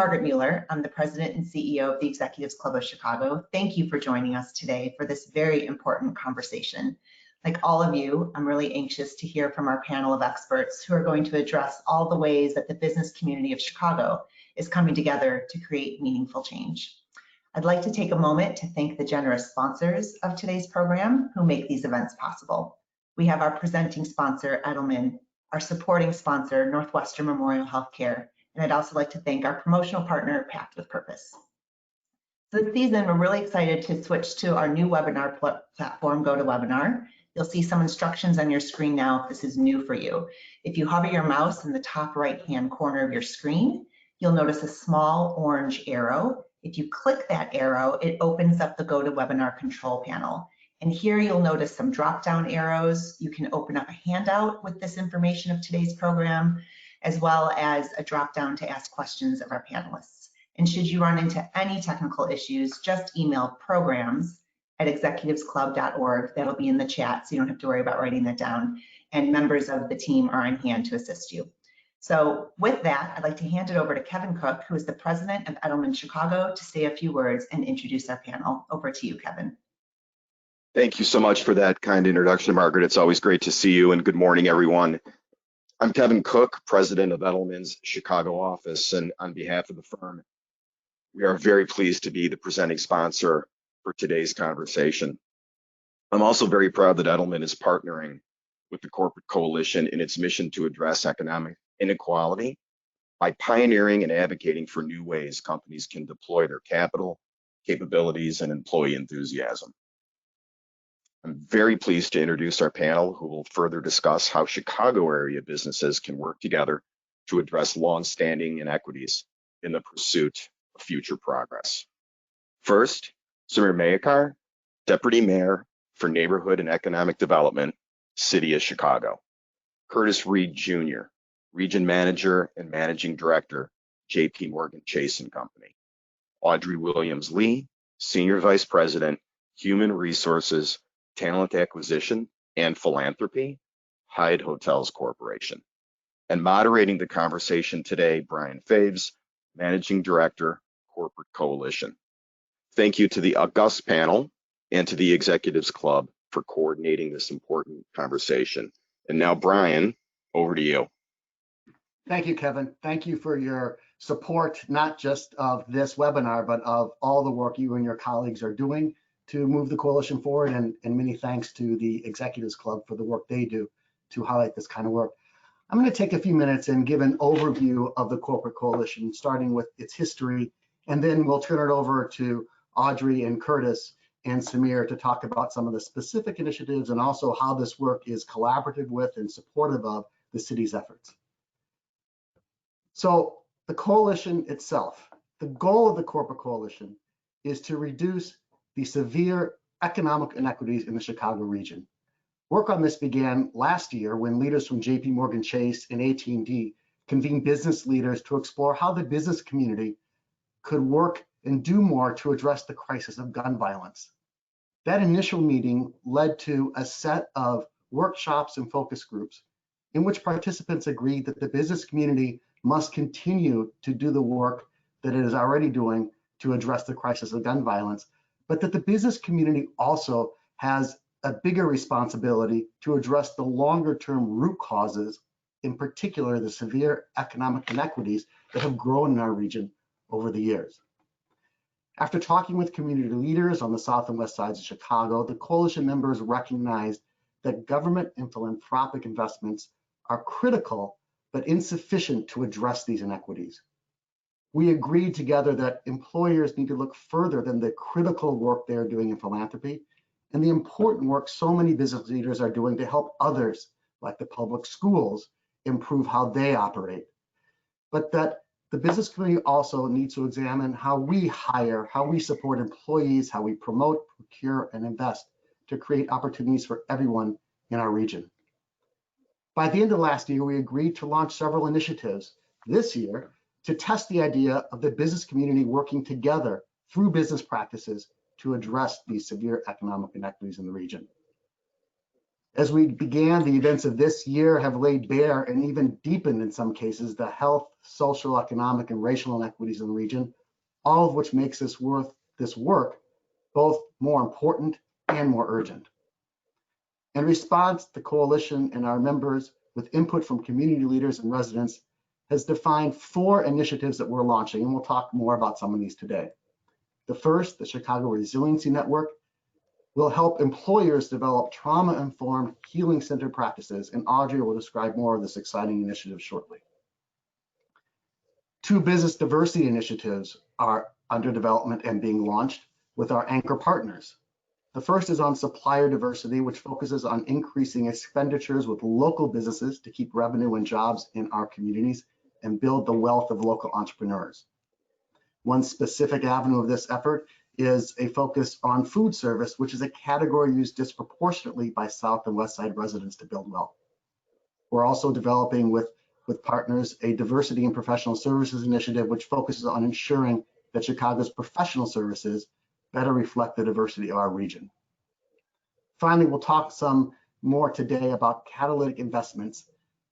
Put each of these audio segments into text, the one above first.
Margaret Mueller. I'm the President and CEO of the Executives Club of Chicago. Thank you for joining us today for this very important conversation. Like all of you, I'm really anxious to hear from our panel of experts who are going to address all the ways that the business community of Chicago is coming together to create meaningful change. I'd like to take a moment to thank the generous sponsors of today's program who make these events possible. We have our presenting sponsor, Edelman, our supporting sponsor, Northwestern Memorial Healthcare, and I'd also like to thank our promotional partner, Pact with Purpose. So this season, we're really excited to switch to our new webinar platform, GoToWebinar. You'll see some instructions on your screen now if this is new for you. If you hover your mouse in the top right-hand corner of your screen, you'll notice a small orange arrow. If you click that arrow, it opens up the GoToWebinar control panel. And here you'll notice some drop-down arrows. You can open up a handout with this information of today's program, as well as a drop-down to ask questions of our panelists. And should you run into any technical issues, just email programs@executivesclub.org. That'll be in the chat, so you don't have to worry about writing that down. And members of the team are on hand to assist you. So with that, I'd like to hand it over to Kevin Cook, who is the president of Edelman Chicago, to say a few words and introduce our panel. Over to you, Kevin. Thank you so much for that kind introduction, Margaret. It's always great to see you, and good morning, everyone. I'm Kevin Cook, president of Edelman's Chicago office, and on behalf of the firm, we are very pleased to be the presenting sponsor for today's conversation. I'm also very proud that Edelman is partnering with the Corporate Coalition in its mission to address economic inequality by pioneering and advocating for new ways companies can deploy their capital, capabilities, and employee enthusiasm. I'm very pleased to introduce our panel, who will further discuss how Chicago area businesses can work together to address long-standing inequities in the pursuit of future progress. First, Samir Mayakar, Deputy Mayor for Neighborhood and Economic Development, City of Chicago. Curtis Reed Jr., Region Manager and Managing Director, JP Morgan Chase & Company. Audrey Williams Lee, Senior Vice President, Human Resources, Talent Acquisition and Philanthropy, Hyatt Hotels Corporation. And moderating the conversation today, Brian Faves, Managing Director, Corporate Coalition. Thank you to the august panel and to the Executives Club for coordinating this important conversation. And now, Brian, over to you. Thank you, Kevin. Thank you for your support, not just of this webinar, but of all the work you and your colleagues are doing to move the coalition forward, and many thanks to the Executives Club for the work they do to highlight this kind of work. I'm going to take a few minutes and give an overview of the Corporate Coalition, starting with its history, and then we'll turn it over to Audrey and Curtis and Samir to talk about some of the specific initiatives and also how this work is collaborative with and supportive of the city's efforts. So the coalition itself, the goal of the Corporate Coalition is to reduce the severe economic inequities in the Chicago region. Work on this began last year when leaders from JP Morgan Chase and AT&T convened business leaders to explore how the business community could work and do more to address the crisis of gun violence. That initial meeting led to a set of workshops and focus groups in which participants agreed that the business community must continue to do the work that it is already doing to address the crisis of gun violence, but that the business community also has a bigger responsibility to address the longer-term root causes, in particular the severe economic inequities that have grown in our region over the years. After talking with community leaders on the south and west sides of Chicago, the coalition members recognized that government and philanthropic investments are critical but insufficient to address these inequities. We agreed together that employers need to look further than the critical work they're doing in philanthropy and the important work so many business leaders are doing to help others, like the public schools, improve how they operate. But that the business community also needs to examine how we hire, how we support employees, how we promote, procure, and invest to create opportunities for everyone in our region. By the end of last year, we agreed to launch several initiatives this year to test the idea of the business community working together through business practices to address these severe economic inequities in the region. As we began, the events of this year have laid bare and even deepened in some cases the health, social, economic, and racial inequities in the region, all of which makes this work both more important and more urgent. In response, the coalition and our members, with input from community leaders and residents, has defined 4 initiatives that we're launching, and we'll talk more about some of these today. The first, the Chicago Resiliency Network, will help employers develop trauma-informed, healing-centered practices, and Audrey will describe more of this exciting initiative shortly. 2 business diversity initiatives are under development and being launched with our anchor partners. The first is on supplier diversity, which focuses on increasing expenditures with local businesses to keep revenue and jobs in our communities and build the wealth of local entrepreneurs. One specific avenue of this effort is a focus on food service, which is a category used disproportionately by South and West Side residents to build wealth. We're also developing with partners a diversity in professional services initiative, which focuses on ensuring that Chicago's professional services better reflect the diversity of our region. Finally, we'll talk some more today about Catalytic investments,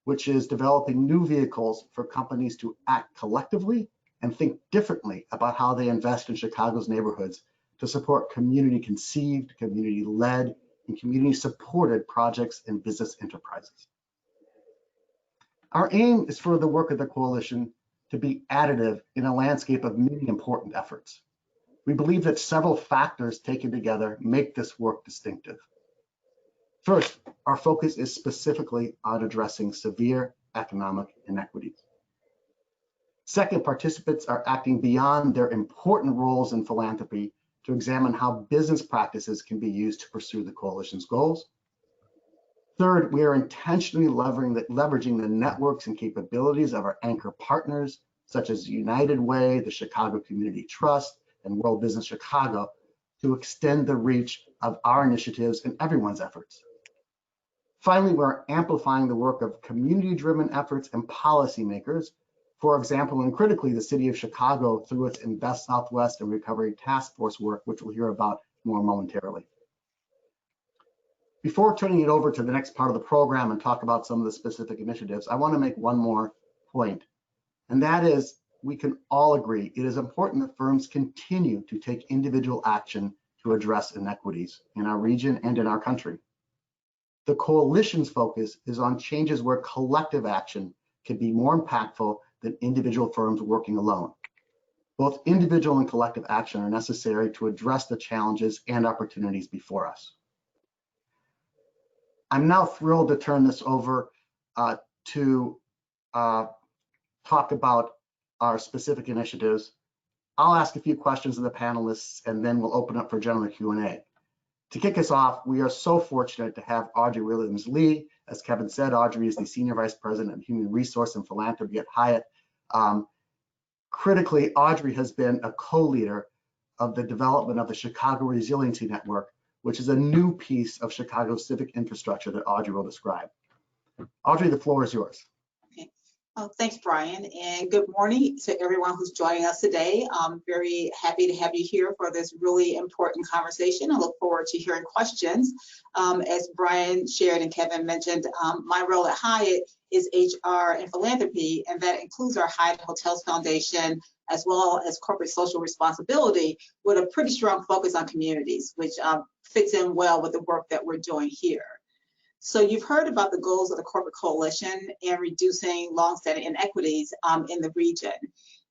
which is developing new vehicles for companies to act collectively and think differently about how they invest in Chicago's neighborhoods to support community-conceived, community-led, and community-supported projects and business enterprises. Our aim is for the work of the coalition to be additive in a landscape of many important efforts. We believe that several factors taken together make this work distinctive. First, our focus is specifically on addressing severe economic inequities. Second, participants are acting beyond their important roles in philanthropy to examine how business practices can be used to pursue the coalition's goals. Third, we are intentionally leveraging the networks and capabilities of our anchor partners, such as United Way, the Chicago Community Trust, and World Business Chicago, to extend the reach of our initiatives and everyone's efforts. Finally, we're amplifying the work of community-driven efforts and policymakers. For example, and critically, the City of Chicago through its Invest Southwest and Recovery Task Force work, which we'll hear about more momentarily. Before turning it over to the next part of the program and talk about some of the specific initiatives, I want to make one more point, and that is we can all agree it is important that firms continue to take individual action to address inequities in our region and in our country. The coalition's focus is on changes where collective action can be more impactful than individual firms working alone. Both individual and collective action are necessary to address the challenges and opportunities before us. I'm now thrilled to turn this over to talk about our specific initiatives. I'll ask a few questions of the panelists and then we'll open up for general Q&A. To kick us off, we are so fortunate to have Audrey Williams Lee. As Kevin said, Audrey is the Senior Vice President of Human Resource and Philanthropy at Hyatt. Critically, Audrey has been a co-leader of the development of the Chicago Resiliency Network, which is a new piece of Chicago's civic infrastructure that Audrey will describe. Audrey, the floor is yours. Okay. Thanks, Brian, and good morning to everyone who's joining us today. I'm very happy to have you here for this really important conversation. I look forward to hearing questions. As Brian shared and Kevin mentioned, my role at Hyatt is HR and philanthropy, and that includes our Hyatt Hotels Foundation, as well as corporate social responsibility, with a pretty strong focus on communities, which fits in well with the work that we're doing here. So you've heard about the goals of the corporate coalition and reducing longstanding inequities in the region.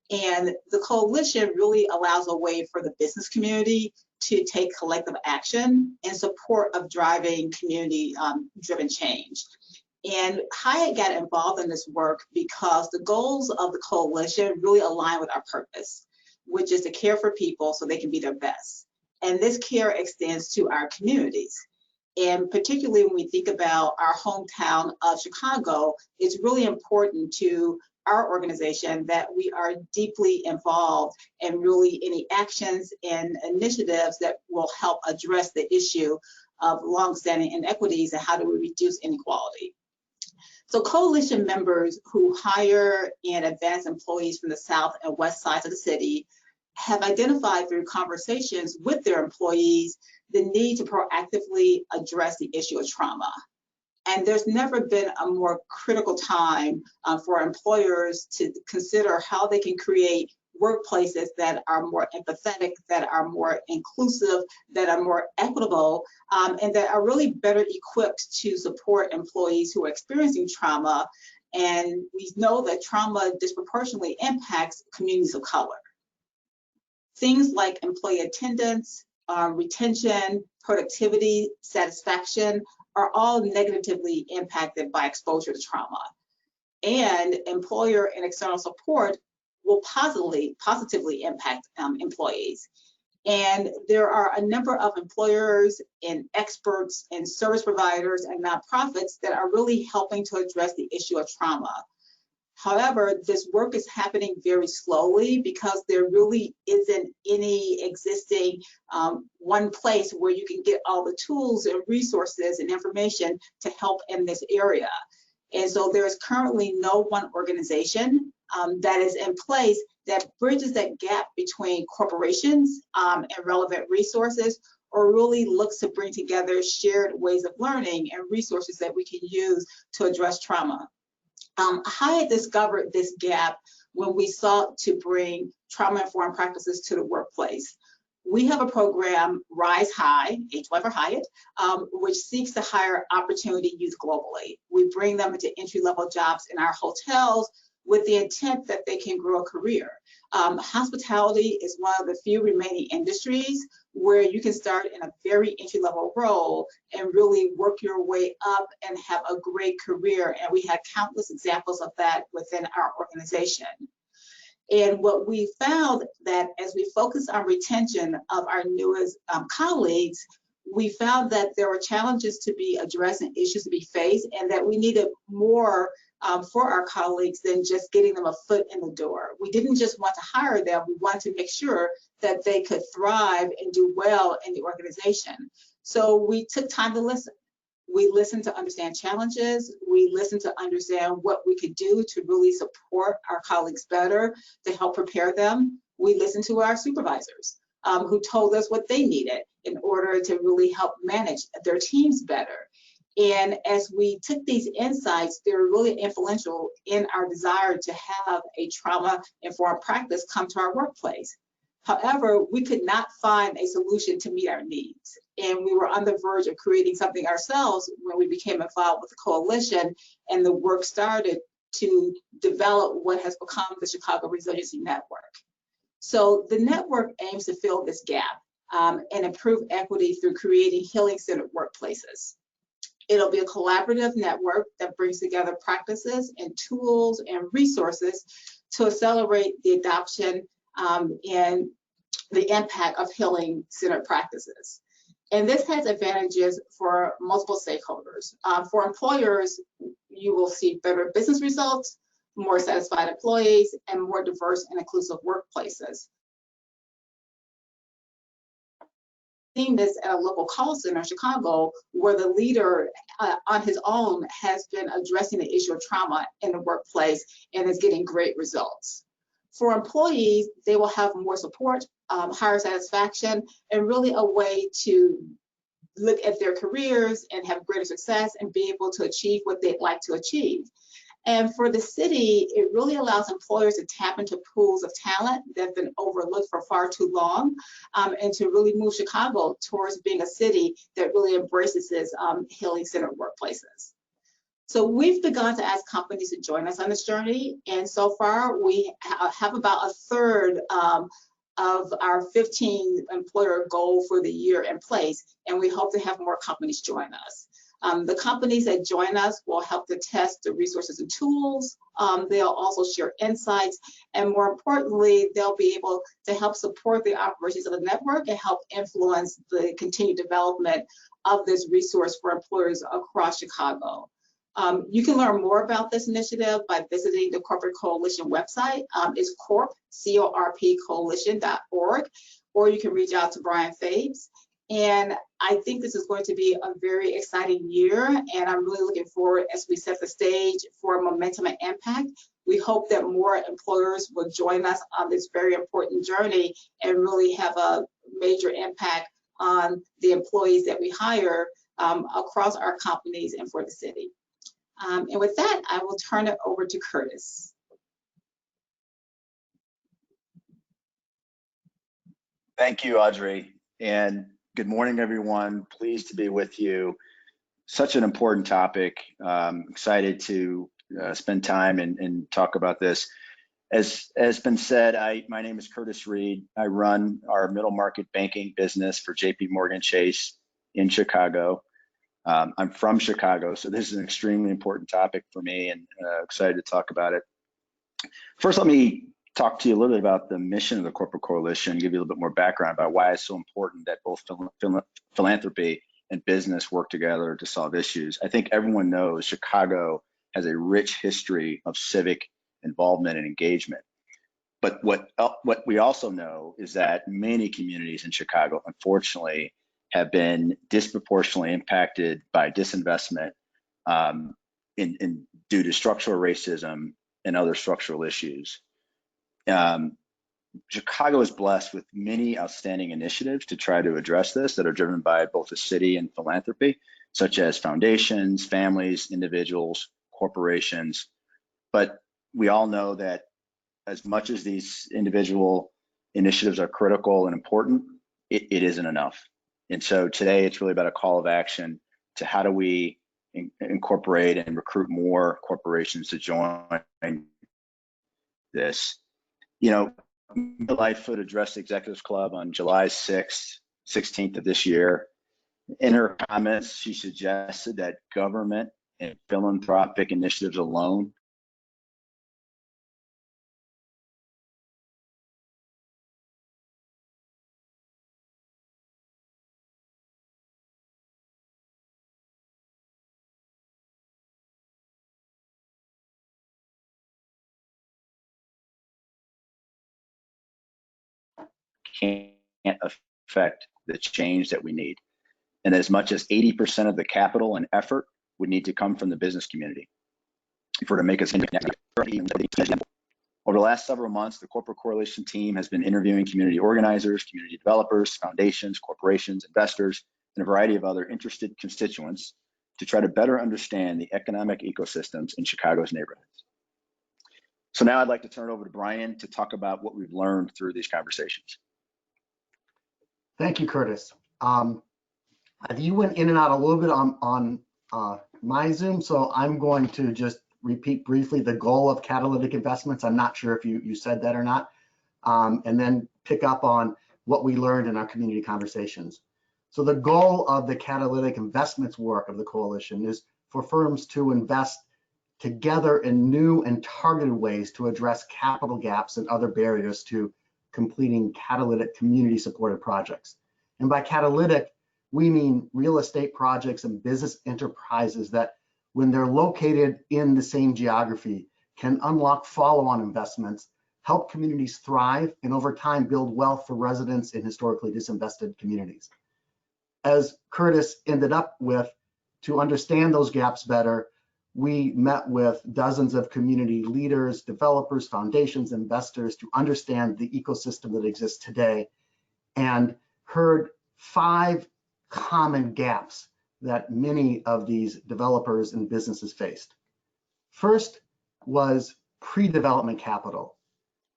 And the coalition really allows a way for the business community to take collective action in support of driving community-driven change. And Hyatt got involved in this work because the goals of the coalition really align with our purpose, which is to care for people so they can be their best. And this care extends to our communities. And particularly when we think about our hometown of Chicago, it's really important to our organization that we are deeply involved in really any actions and initiatives that will help address the issue of longstanding inequities and how do we reduce inequality. So coalition members who hire and advance employees from the south and west sides of the city have identified through conversations with their employees the need to proactively address the issue of trauma. And there's never been a more critical time for employers to consider how they can create workplaces that are more empathetic, that are more inclusive, that are more equitable, and that are really better equipped to support employees who are experiencing trauma. And we know that trauma disproportionately impacts communities of color. Things like employee attendance, retention, productivity, satisfaction are all negatively impacted by exposure to trauma. And employer and external support will positively impact employees. And there are a number of employers and experts and service providers and nonprofits that are really helping to address the issue of trauma. However, this work is happening very slowly because there really isn't any existing one place where you can get all the tools and resources and information to help in this area. And so there's currently no one organization that is in place that bridges that gap between corporations and relevant resources, or really looks to bring together shared ways of learning and resources that we can use to address trauma. Hyatt discovered this gap when we sought to bring trauma-informed practices to the workplace. We have a program, Rise High, H-Y for Hyatt, which seeks to hire opportunity youth globally. We bring them into entry-level jobs in our hotels with the intent that they can grow a career. Hospitality is one of the few remaining industries where you can start in a very entry-level role and really work your way up and have a great career. And we had countless examples of that within our organization. And what we found that as we focus on retention of our newest colleagues, we found that there were challenges to be addressed and issues to be faced, and that we needed more for our colleagues than just getting them a foot in the door. We didn't just want to hire them, we wanted to make sure that they could thrive and do well in the organization. So we took time to listen. We listened to understand challenges. We listened to understand what we could do to really support our colleagues better, to help prepare them. We listened to our supervisors who told us what they needed in order to really help manage their teams better. And as we took these insights, they were really influential in our desire to have a trauma-informed practice come to our workplace. However, we could not find a solution to meet our needs. And we were on the verge of creating something ourselves when we became involved with the coalition, and the work started to develop what has become the Chicago Resiliency Network. So the network aims to fill this gap and improve equity through creating healing-centered workplaces. It'll be a collaborative network that brings together practices and tools and resources to accelerate the adoption and the impact of healing-centered practices. And this has advantages for multiple stakeholders. For employers, you will see better business results, more satisfied employees, and more diverse and inclusive workplaces. This at a local call center in Chicago, where the leader on his own has been addressing the issue of trauma in the workplace and is getting great results. For employees, they will have more support, higher satisfaction, and really a way to look at their careers and have greater success and be able to achieve what they'd like to achieve. And for the city, it really allows employers to tap into pools of talent that have been overlooked for far too long, and to really move Chicago towards being a city that really embraces this healing-centered workplaces. So we've begun to ask companies to join us on this journey, and so far we have about a third of our 15 employer goal for the year in place, and we hope to have more companies join us. The companies that join us will help to test the resources and tools. They'll also share insights, and more importantly, they'll be able to help support the operations of the network and help influence the continued development of this resource for employers across Chicago. You can learn more about this initiative by visiting the Corporate Coalition website. It's corp.coalition.org, or you can reach out to Brian Fabes. And I think this is going to be a very exciting year, and I'm really looking forward as we set the stage for momentum and impact. We hope that more employers will join us on this very important journey and really have a major impact on the employees that we hire across our companies and for the city. And with that, I will turn it over to Curtis. Thank you, Audrey, and good morning, everyone. Pleased to be with you. Such an important topic. Excited to spend time and talk about this. As been said, my name is Curtis Reed. I run our middle market banking business for JP Morgan Chase in Chicago. I'm from Chicago, so this is an extremely important topic for me, and excited to talk about it. First, let me talk to you a little bit about the mission of the Corporate Coalition, give you a little bit more background about why it's so important that both philanthropy and business work together to solve issues. I think everyone knows Chicago has a rich history of civic involvement and engagement. But what we also know is that many communities in Chicago, unfortunately, have been disproportionately impacted by disinvestment due to structural racism and other structural issues. Chicago is blessed with many outstanding initiatives to try to address this that are driven by both the city and philanthropy, such as foundations, families, individuals, corporations. But we all know that as much as these individual initiatives are critical and important, it isn't enough. And so today it's really about a call of action to how do we incorporate and recruit more corporations to join this. You know, Lightfoot addressed the Executives Club on July 16th of this year. In her comments, she suggested that government and philanthropic initiatives alone can't affect the change that we need. And as much as 80% of the capital and effort would need to come from the business community if we're to make us over the last several months, the Corporate Coalition team has been interviewing community organizers, community developers, foundations, corporations, investors, and a variety of other interested constituents to try to better understand the economic ecosystems in Chicago's neighborhoods. So now I'd like to turn it over to Brian to talk about what we've learned through these conversations. Thank you, Curtis. You went in and out a little bit on my Zoom, so I'm going to just repeat briefly the goal of Catalytic investments. I'm not sure if you said that or not, and then pick up on what we learned in our community conversations. So the goal of the Catalytic investments work of the coalition is for firms to invest together in new and targeted ways to address capital gaps and other barriers to completing catalytic community supported projects. And by catalytic, we mean real estate projects and business enterprises that, when they're located in the same geography, can unlock follow-on investments, help communities thrive, and over time build wealth for residents in historically disinvested communities. As Curtis ended up with, to understand those gaps better, we met with dozens of community leaders, developers, foundations, investors to understand the ecosystem that exists today, and heard 5 common gaps that many of these developers and businesses faced. First was pre-development capital.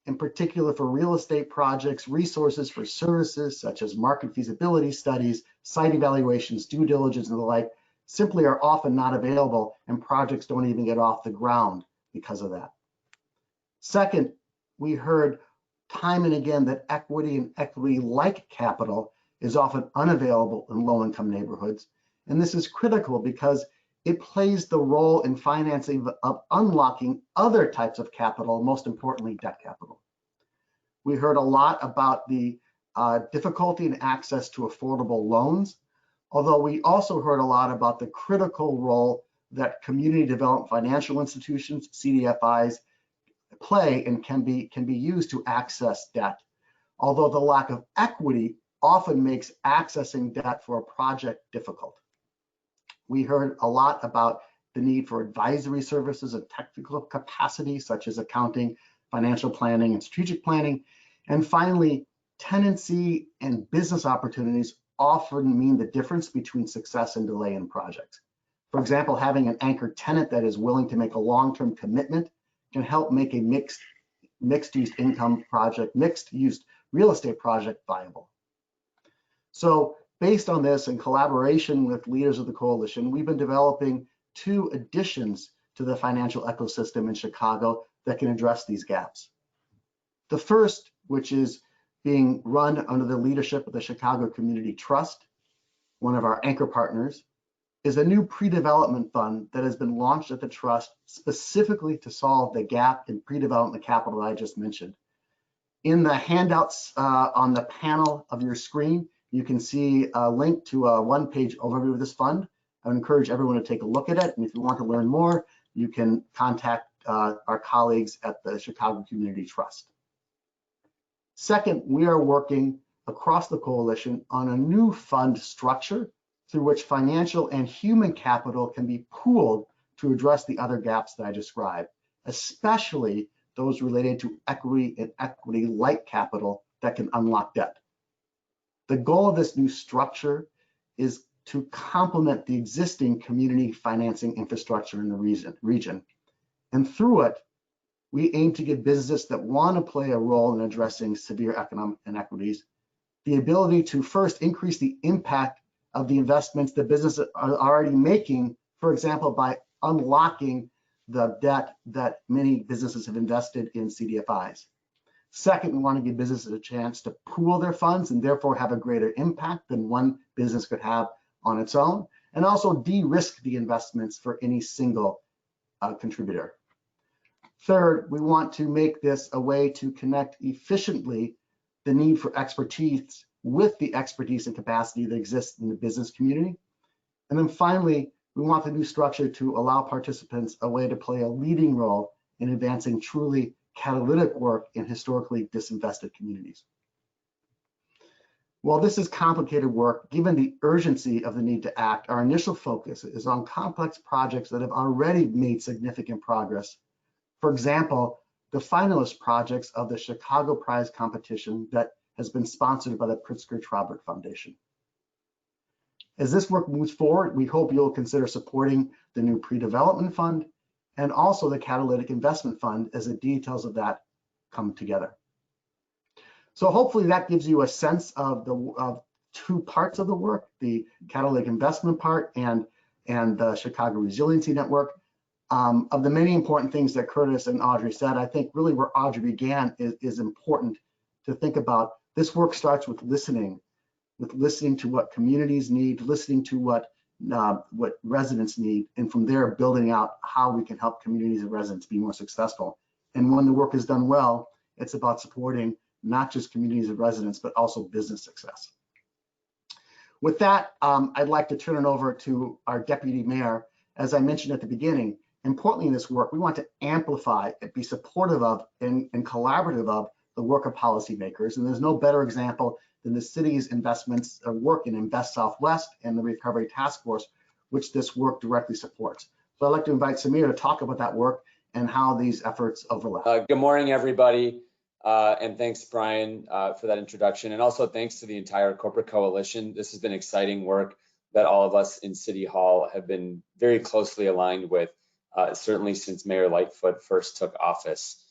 In particular for real estate projects, resources for services such as market feasibility studies, site evaluations, due diligence, and the like simply are often not available, and projects don't even get off the ground because of that. Second, we heard time and again that equity and equity-like capital is often unavailable in low-income neighborhoods. And this is critical because it plays the role in financing of unlocking other types of capital, most importantly, debt capital. We heard a lot about the difficulty in access to affordable loans, although we also heard a lot about the critical role that community development financial institutions, CDFIs, play and can be used to access debt, although the lack of equity often makes accessing debt for a project difficult. We heard a lot about the need for advisory services and technical capacity, such as accounting, financial planning, and strategic planning. And finally, tenancy and business opportunities often mean the difference between success and delay in projects. For example, having an anchor tenant that is willing to make a long-term commitment can help make a mixed-use income project, mixed-use real estate project viable. So based on this, in collaboration with leaders of the coalition, we've been developing 2 additions to the financial ecosystem in Chicago that can address these gaps. The first, which is being run under the leadership of the Chicago Community Trust, one of our anchor partners, is a new pre-development fund that has been launched at the trust specifically to solve the gap in pre-development capital that I just mentioned. In the handouts on the panel of your screen, you can see a link to a 1-page overview of this fund. I would encourage everyone to take a look at it. And if you want to learn more, you can contact our colleagues at the Chicago Community Trust. Second, we are working across the coalition on a new fund structure through which financial and human capital can be pooled to address the other gaps that I described, especially those related to equity and equity-like capital that can unlock debt. The goal of this new structure is to complement the existing community financing infrastructure in the region. And through it, we aim to give businesses that want to play a role in addressing severe economic inequities the ability to first increase the impact of the investments that businesses are already making, for example, by unlocking the debt that many businesses have invested in CDFIs. Second, we want to give businesses a chance to pool their funds and therefore have a greater impact than one business could have on its own, and also de-risk the investments for any single contributor. Third, we want to make this a way to connect efficiently the need for expertise with the expertise and capacity that exists in the business community. And then finally, we want the new structure to allow participants a way to play a leading role in advancing truly catalytic work in historically disinvested communities. While this is complicated work, given the urgency of the need to act, our initial focus is on complex projects that have already made significant progress. For example, the finalist projects of the Chicago Prize competition that has been sponsored by the Pritzker-Traubert Foundation. As this work moves forward, we hope you'll consider supporting the new pre-development fund and also the Catalytic investment fund as the details of that come together. So hopefully that gives you a sense of the 2 parts of the work, the Catalytic investment part and the Chicago Resiliency Network. Of the many important things that Curtis and Audrey said, I think really where Audrey began is important to think about. This work starts with listening to what communities need, listening to what residents need, and from there building out how we can help communities and residents be more successful. And when the work is done well, it's about supporting not just communities and residents, but also business success. With that, I'd like to turn it over to our Deputy Mayor. As I mentioned at the beginning, importantly in this work, we want to amplify and be supportive of and collaborative of the work of policymakers. And there's no better example than the city's investments work in Invest Southwest and the Recovery Task Force, which this work directly supports. So I'd like to invite Samir to talk about that work and how these efforts overlap. Good morning, everybody. And thanks, Brian, for that introduction. And also thanks to the entire corporate coalition. This has been exciting work that all of us in City Hall have been very closely aligned with, certainly since Mayor Lightfoot first took office.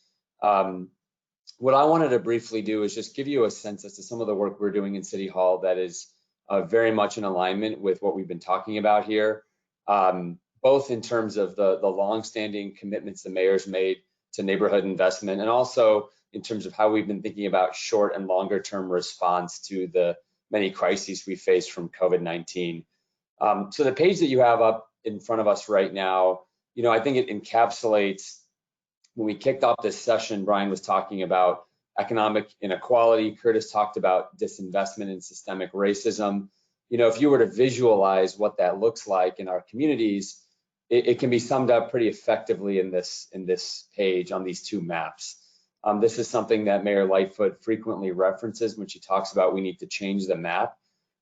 What I wanted to briefly do is just give you a sense as to some of the work we're doing in City Hall that is very much in alignment with what we've been talking about here, both in terms of the longstanding commitments the mayor's made to neighborhood investment, and also in terms of how we've been thinking about short and longer term response to the many crises we face from COVID-19. So the page that you have up in front of us right now, I think it encapsulates, when we kicked off this session, Brian was talking about economic inequality. Curtis talked about disinvestment and systemic racism. If you were to visualize what that looks like in our communities, it can be summed up pretty effectively in this page on these 2 maps. This is something that Mayor Lightfoot frequently references when she talks about we need to change the map.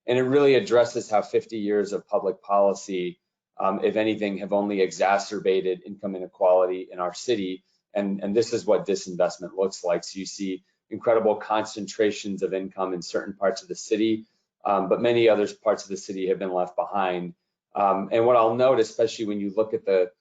And it really addresses how 50 years of public policy, if anything, have only exacerbated income inequality in our city. And this is what disinvestment looks like. So you see incredible concentrations of income in certain parts of the city, but many other parts of the city have been left behind. And what I'll note, especially when you look at the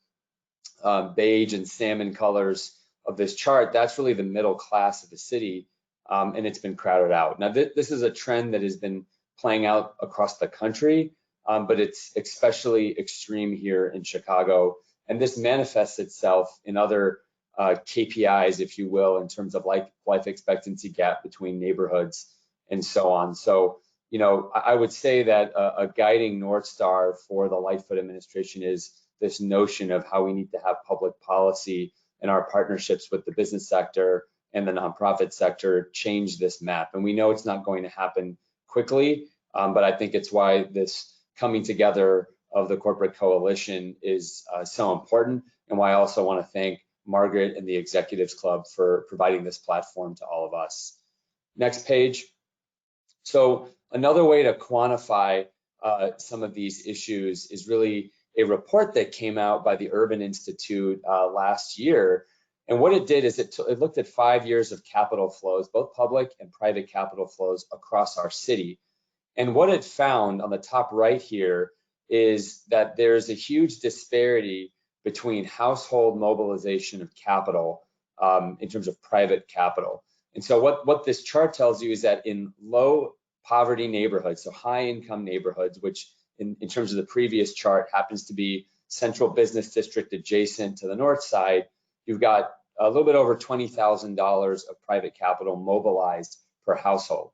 beige and salmon colors of this chart, that's really the middle class of the city, and it's been crowded out. Now, this is a trend that has been playing out across the country, but it's especially extreme here in Chicago, and this manifests itself in other KPIs, if you will, in terms of life expectancy gap between neighborhoods and so on. So, you know, I would say that a guiding North Star for the Lightfoot administration is this notion of how we need to have public policy and our partnerships with the business sector and the nonprofit sector change this map. And we know it's not going to happen quickly, but I think it's why this coming together of the corporate coalition is so important, and why I also want to thank Margaret and the Executives Club for providing this platform to all of us. Next page. So another way to quantify some of these issues is really a report that came out by the Urban Institute last year. And what it did is it looked at 5 years of capital flows, both public and private capital flows across our city. And what it found on the top right here is that there's a huge disparity between household mobilization of capital in terms of private capital. And so what this chart tells you is that in low poverty neighborhoods, so high income neighborhoods, which in terms of the previous chart happens to be central business district adjacent to the north side, you've got a little bit over $20,000 of private capital mobilized per household.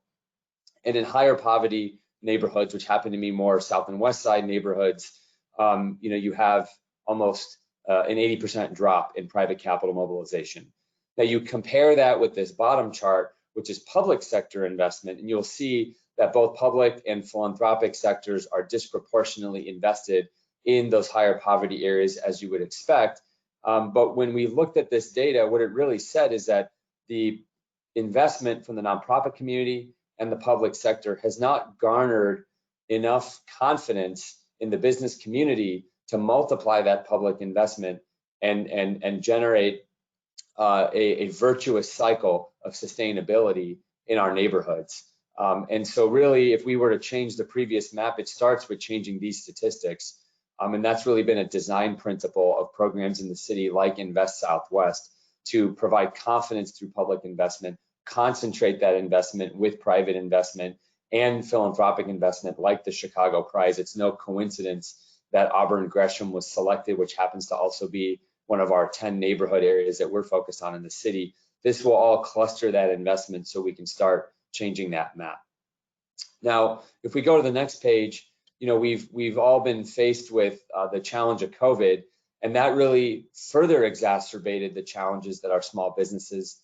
And in higher poverty neighborhoods, which happen to be more south and west side neighborhoods, you know, you have almost an 80% drop in private capital mobilization. Now you compare that with this bottom chart, which is public sector investment, and you'll see that both public and philanthropic sectors are disproportionately invested in those higher poverty areas, as you would expect. But when we looked at this data, what it really said is that the investment from the nonprofit community and the public sector has not garnered enough confidence in the business community to multiply that public investment and generate a virtuous cycle of sustainability in our neighborhoods. And so really, if we were to change the previous map, it starts with changing these statistics. And that's really been a design principle of programs in the city like Invest Southwest to provide confidence through public investment, concentrate that investment with private investment and philanthropic investment like the Chicago Prize. It's no coincidence that Auburn Gresham was selected, which happens to also be one of our 10 neighborhood areas that we're focused on in the city. This will all cluster that investment so we can start changing that map. Now, if we go to the next page, you know, we've all been faced with the challenge of COVID, and that really further exacerbated the challenges that our small businesses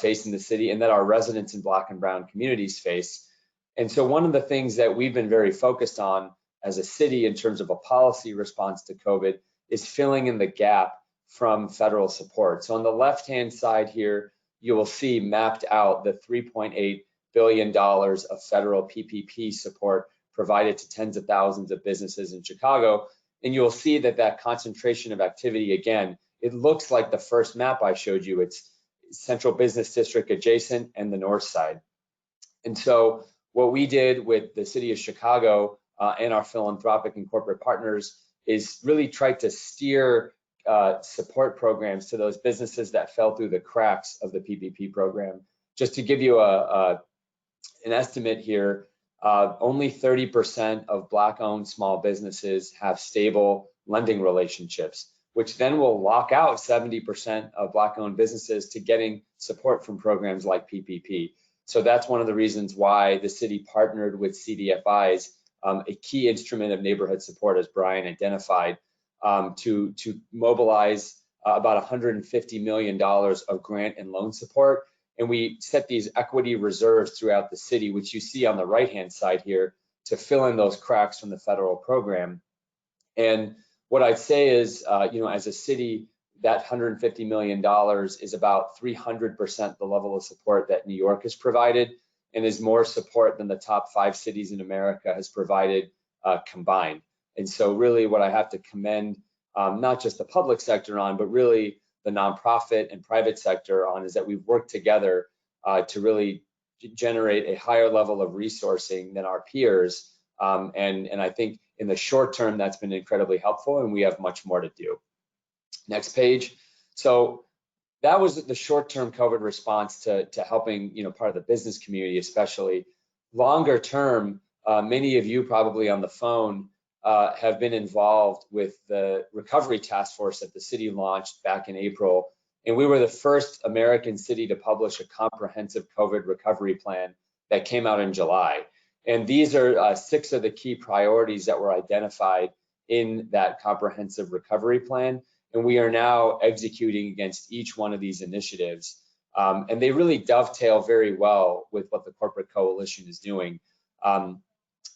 face in the city and that our residents in Black and brown communities face. And so one of the things that we've been very focused on as a city in terms of a policy response to COVID is filling in the gap from federal support. So on the left-hand side here, you will see mapped out the $3.8 billion of federal PPP support provided to tens of thousands of businesses in Chicago. And you'll see that that concentration of activity, again, it looks like the first map I showed you. It's central business district adjacent and the north side. And so what we did with the city of Chicago and our philanthropic and corporate partners is really try to steer support programs to those businesses that fell through the cracks of the PPP program. Just to give you an estimate here, only 30% of Black-owned small businesses have stable lending relationships, which then will lock out 70% of Black-owned businesses to getting support from programs like PPP. So that's one of the reasons why the city partnered with CDFIs, a key instrument of neighborhood support, as Brian identified, to mobilize about $150 million of grant and loan support. And we set these equity reserves throughout the city, which you see on the right-hand side here, to fill in those cracks from the federal program. And what I'd say is, you know, as a city, that $150 million is about 300% the level of support that New York has provided, and is more support than the top 5 cities in America has provided combined. And so really what I have to commend not just the public sector on, but really the nonprofit and private sector on, is that we've worked together to really generate a higher level of resourcing than our peers. And I think in the short term, that's been incredibly helpful, and we have much more to do. Next page. So that was the short-term COVID response to helping, part of the business community, especially. Longer term, many of you probably on the phone have been involved with the recovery task force that the city launched back in April. And we were the first American city to publish a comprehensive COVID recovery plan that came out in July. And these are 6 of the key priorities that were identified in that comprehensive recovery plan. And we are now executing against each one of these initiatives. And they really dovetail very well with what the corporate coalition is doing.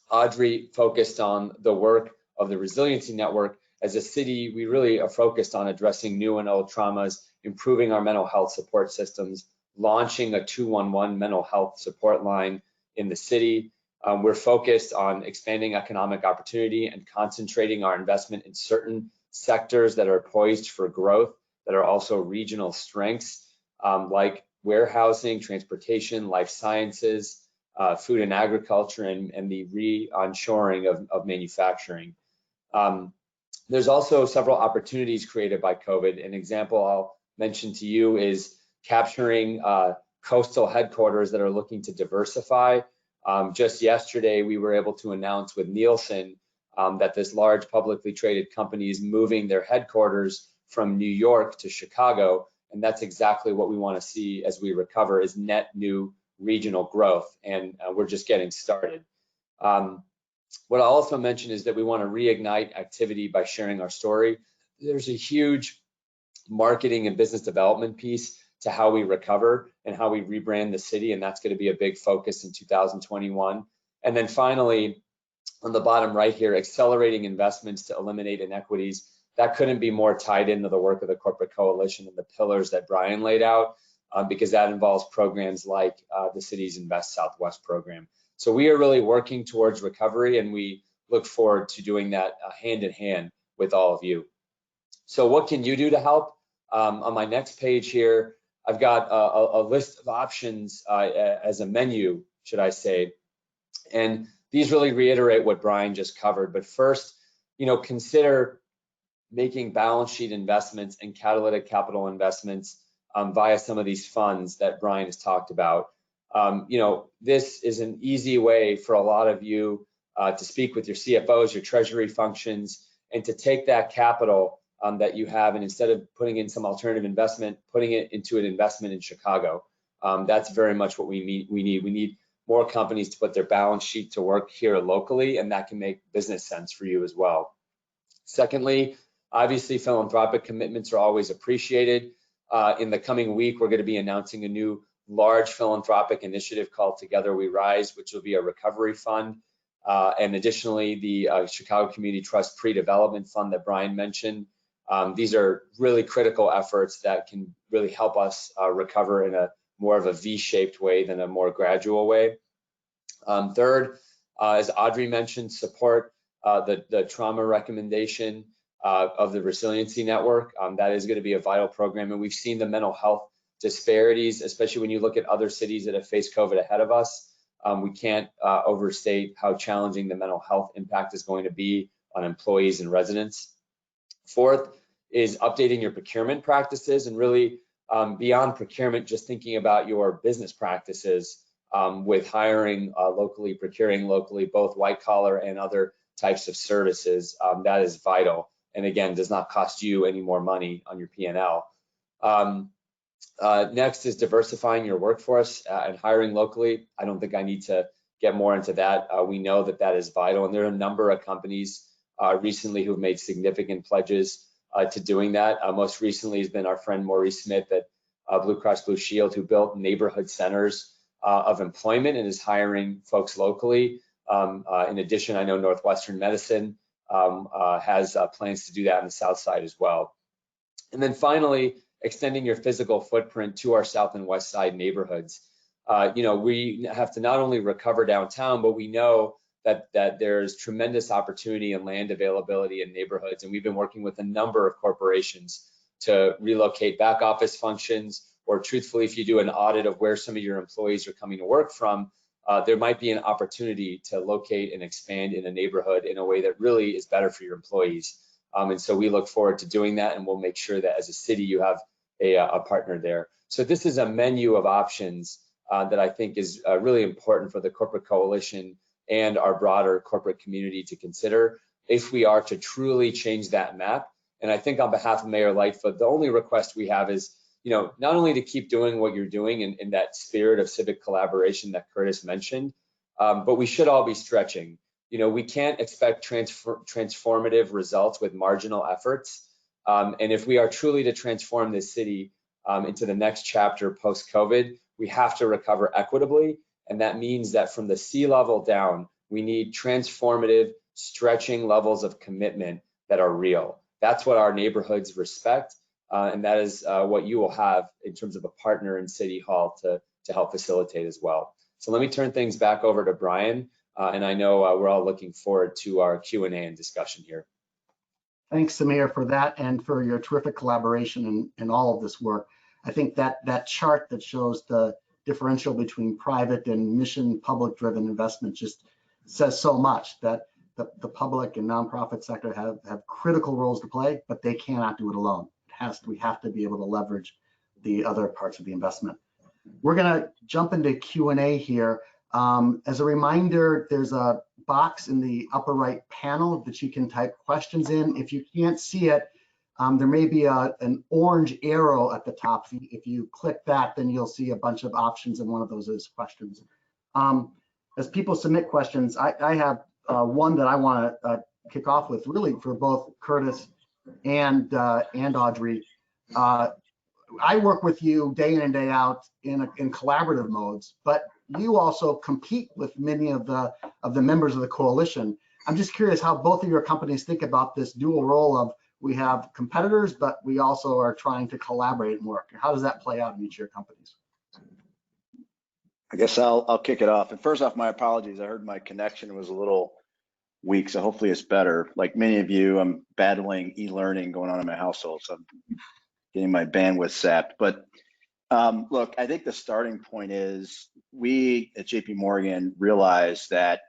Audrey focused on the work of the Resiliency Network. As a city, we really are focused on addressing new and old traumas, improving our mental health support systems, launching a 211 mental health support line in the city. We're focused on expanding economic opportunity and concentrating our investment in certain sectors that are poised for growth, that are also regional strengths, like warehousing, transportation, life sciences, food and agriculture, and the re-onshoring of manufacturing. There's also several opportunities created by COVID. An example I'll mention to you is capturing coastal headquarters that are looking to diversify. Just yesterday, we were able to announce with Nielsen that this large publicly traded company is moving their headquarters from New York to Chicago, and that's exactly what we want to see as we recover, is net new regional growth, and we're just getting started. What I'll also mention is that we want to reignite activity by sharing our story. There's a huge marketing and business development piece to how we recover and how we rebrand the city, and that's going to be a big focus in 2021. And then finally, on the bottom right here, accelerating investments to eliminate inequities. That couldn't be more tied into the work of the corporate coalition and the pillars that Brian laid out, because that involves programs like the city's Invest Southwest program. So we are really working towards recovery, and we look forward to doing that hand in hand with all of you. So what can you do to help? On my next page here, I've got a list of options as a menu, should I say, and these really reiterate what Brian just covered. But first, consider making balance sheet investments and catalytic capital investments via some of these funds that Brian has talked about. This is an easy way for a lot of you to speak with your CFOs, your treasury functions, and to take that capital that you have, and instead of putting in some alternative investment, putting it into an investment in Chicago. That's very much what we need. We need more companies to put their balance sheet to work here locally, and that can make business sense for you as well. Secondly, obviously, philanthropic commitments are always appreciated. In the coming week, we're going to be announcing a new large philanthropic initiative called Together We Rise, which will be a recovery fund. And additionally, the Chicago Community Trust Pre-Development Fund that Brian mentioned. These are really critical efforts that can really help us recover in a more of a V-shaped way than a more gradual way. Third, as Audrey mentioned, support the trauma recommendation of the Resiliency Network. That is going to be a vital program, and we've seen the mental health disparities, especially when you look at other cities that have faced COVID ahead of us. We can't overstate how challenging the mental health impact is going to be on employees and residents. Fourth is updating your procurement practices, and really beyond procurement, just thinking about your business practices with hiring locally, procuring locally, both white collar and other types of services. That is vital, and again, does not cost you any more money on your P&L. Next is diversifying your workforce and hiring locally. I don't think I need to get more into that. We know that that is vital, and there are a number of companies recently who've made significant pledges to doing that. Most recently has been our friend Maurice Smith at Blue Cross Blue Shield, who built neighborhood centers of employment and is hiring folks locally. In addition, I know Northwestern Medicine has plans to do that on the South Side as well. And then finally, extending your physical footprint to our South and West Side neighborhoods. We have to not only recover downtown, but we know that there's tremendous opportunity and land availability in neighborhoods, and we've been working with a number of corporations to relocate back office functions or truthfully, if you do an audit of where some of your employees are coming to work from, there might be an opportunity to locate and expand in a neighborhood in a way that really is better for your employees. And so we look forward to doing that, and we'll make sure that as a city you have a partner there. So this is a menu of options that I think is really important for the corporate coalition and our broader corporate community to consider if we are to truly change that map. And I think on behalf of Mayor Lightfoot, the only request we have is, not only to keep doing what you're doing in that spirit of civic collaboration that Curtis mentioned, but we should all be stretching. We can't expect transformative results with marginal efforts. And if we are truly to transform this city into the next chapter post-COVID, we have to recover equitably. And that means that from the C-level down, we need transformative, stretching levels of commitment that are real. That's what our neighborhoods respect. And that is what you will have in terms of a partner in City Hall to help facilitate as well. So let me turn things back over to Brian. And I know we're all looking forward to our Q&A and discussion here. Thanks, Samir, for that and for your terrific collaboration in all of this work. I think that chart that shows the differential between private and mission public-driven investment just says so much, that the public and nonprofit sector have critical roles to play, but they cannot do it alone. We have to be able to leverage the other parts of the investment. We're going to jump into Q&A here. As a reminder, there's a box in the upper right panel that you can type questions in. If you can't see it, there may be an orange arrow at the top. If you click that, then you'll see a bunch of options, and one of those is questions. As people submit questions, I have one that I want to kick off with, really for both Curtis and Audrey. I work with you day in and day out in collaborative modes, but you also compete with many of the members of the coalition. I'm just curious how both of your companies think about this dual role of, we have competitors, but we also are trying to collaborate and work. How does that play out in each of your companies? I guess I'll kick it off. And first off, my apologies. I heard my connection was a little weak, so hopefully it's better. Like many of you, I'm battling e-learning going on in my household, so I'm getting my bandwidth sapped. But look, I think the starting point is we at JP Morgan realize that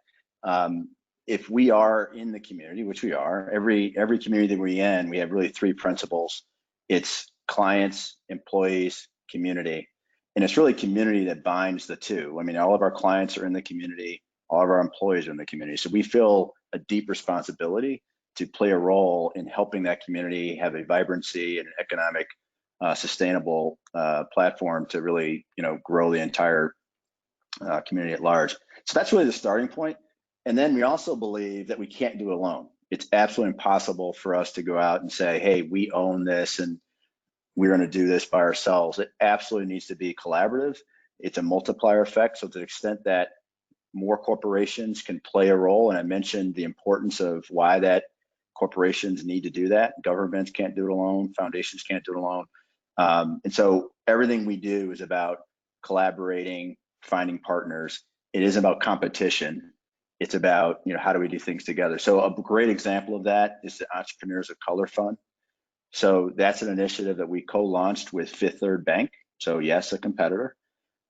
if we are in the community, which we are, every community that we're in, we have really three principles. It's clients, employees, community. And it's really community that binds the two. I mean, all of our clients are in the community, all of our employees are in the community. So we feel a deep responsibility to play a role in helping that community have a vibrancy and an economic sustainable platform to really, grow the entire community at large. So that's really the starting point. And then we also believe that we can't do it alone. It's absolutely impossible for us to go out and say, hey, we own this and we're going to do this by ourselves. It absolutely needs to be collaborative. It's a multiplier effect. So to the extent that more corporations can play a role, and I mentioned the importance of why that corporations need to do that. Governments can't do it alone. Foundations can't do it alone. And so everything we do is about collaborating, finding partners. It isn't about competition. It's about, how do we do things together? So a great example of that is the Entrepreneurs of Color Fund. So that's an initiative that we co-launched with Fifth Third Bank. So yes, a competitor,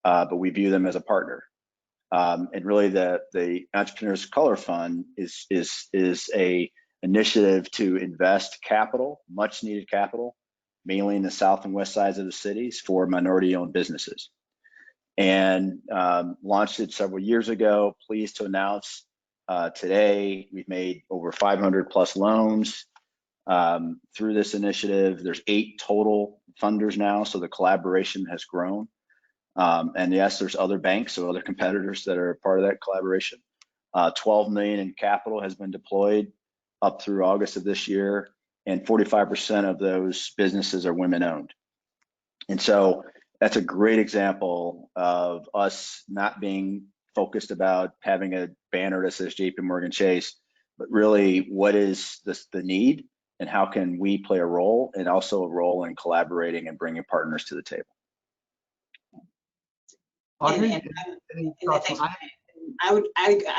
but we view them as a partner. And really the Entrepreneurs of Color Fund is a initiative to invest capital, much needed capital, mainly in the south and west sides of the cities for minority owned businesses. And launched it several years ago. Pleased to announce today we've made over 500 plus loans through this initiative. There's 8 total funders now, so the collaboration has grown. And yes, there's other banks, so other competitors that are part of that collaboration. 12 million in capital has been deployed up through August of this year, and 45% of those businesses are women owned. And so that's a great example of us not being focused about having a banner that says JP Morgan Chase, but really what is the need and how can we play a role, and also a role in collaborating and bringing partners to the table. Audrey, I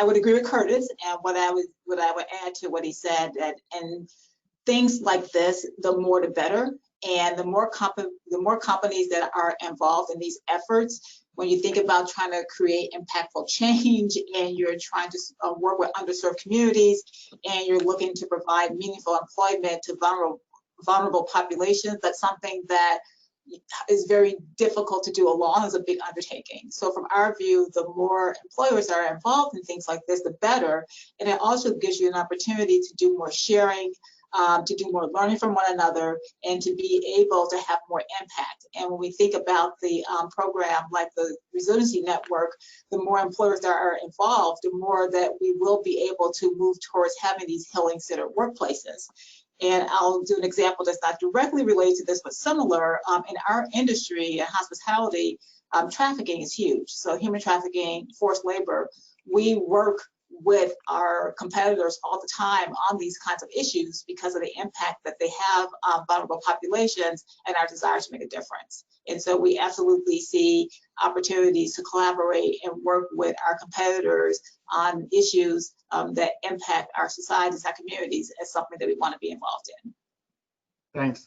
would agree with Curtis, and what I would add to what he said, that and things like this, the more the better. And the more companies that are involved in these efforts, when you think about trying to create impactful change and you're trying to work with underserved communities and you're looking to provide meaningful employment to vulnerable populations, that's something that is very difficult to do alone. Is a big undertaking. So from our view, the more employers that are involved in things like this, the better. And it also gives you an opportunity to do more sharing, to do more learning from one another, and to be able to have more impact. And when we think about the program like the Resiliency Network, the more employers that are involved, the more that we will be able to move towards having these healing-centered workplaces. And I'll do an example that's not directly related to this, but similar. In our industry, in hospitality, trafficking is huge. So human trafficking, forced labor, we work with our competitors all the time on these kinds of issues because of the impact that they have on vulnerable populations and our desire to make a difference. And so we absolutely see opportunities to collaborate and work with our competitors on issues that impact our societies, our communities, as something that we want to be involved in. Thanks.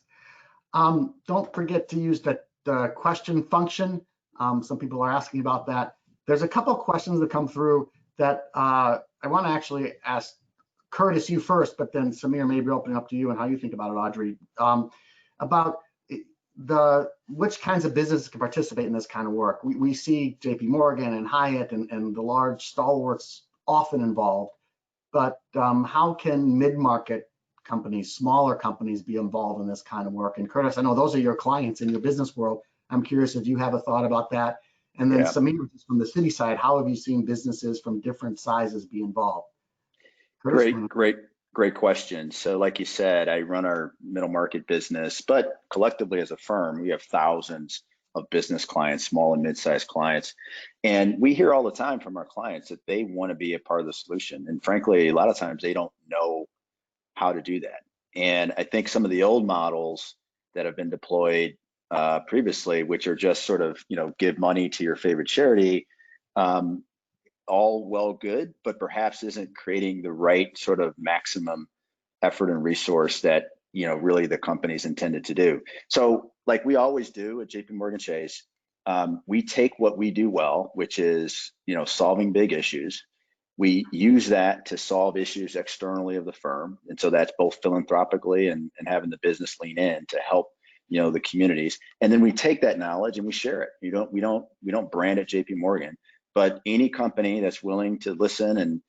Don't forget to use the question function. Some people are asking about that. There's a couple of questions that come through that I want to actually ask Curtis, you first, but then Samir, maybe opening up to you and how you think about it, Audrey, about which kinds of businesses can participate in this kind of work. We see JP Morgan and Hyatt and the large stalwarts often involved, but how can mid-market companies, smaller companies be involved in this kind of work? And Curtis, I know those are your clients in your business world. I'm curious if you have a thought about that. And then Samir, just from the city side, how have you seen businesses from different sizes be involved? Curtis, Great question. So like you said, I run our middle market business, but collectively as a firm, we have thousands of business clients, small and mid-sized clients. And we hear all the time from our clients that they want to be a part of the solution. And frankly, a lot of times they don't know how to do that. And I think some of the old models that have been deployed previously, which are just sort of, give money to your favorite charity, all well good, but perhaps isn't creating the right sort of maximum effort and resource that, really the company's intended to do. So like we always do at JP Morgan Chase, we take what we do well, which is, solving big issues. We use that to solve issues externally of the firm. And so that's both philanthropically and having the business lean in to help the communities. And then we take that knowledge and we share it. We don't brand it JP Morgan, but any company that's willing to listen and